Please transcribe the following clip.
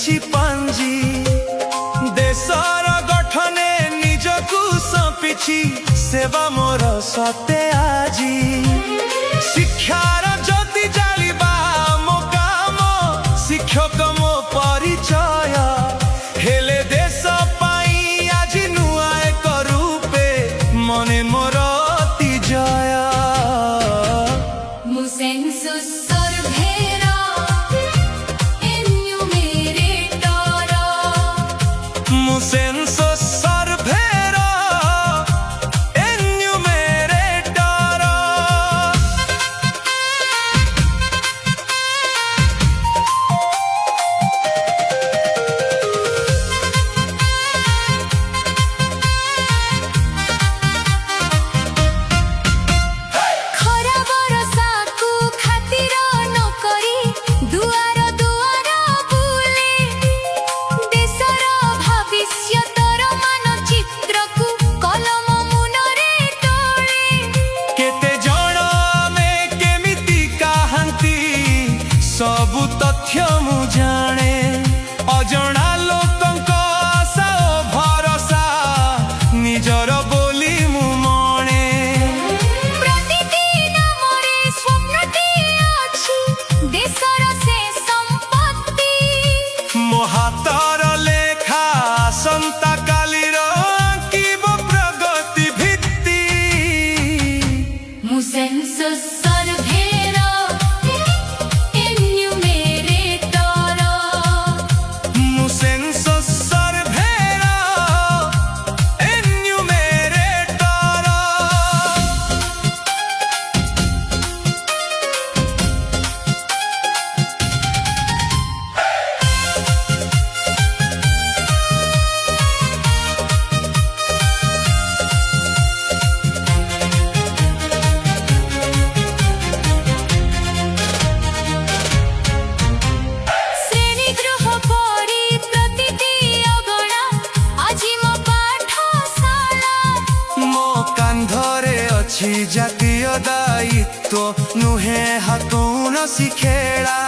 देछि पांजी देशर गठने निजकु सौंपिछि सेवा मोर सते आजी शिक्षार ज्योति जालिबा मो काम शिक्षक मो परिचय हेले देश पाई आजी नुआ एक रूपे मने मोर अति जय मुसेंसुस Census Surveyro Enumerator खरा बरसा को खातिर न करी दुआर दुआर बुले देशर भविष्यतर मानचित्र को कलम मुनरे तोळे केते जण में केमिति काहंती सब तथ्य मु जाने अजणा लोकंक आशा ओ भरोसा निजर बोली मु मणे प्रतिदिन मोरे स्वप्नटी अछि देशर से संपत्ति मो हातर लेखा संता कालीर आंकिब प्रगति भित्ति मुसेंसुस सर्वेरो एन्यूमेरेटर Census Surveyro Enumerator श्रेणी गृह परी प्रतिटी अगणा আজি मो पाठशाला मो कांधरे अछि जातीय दायित्व नुहे हातुन शिखेड़ा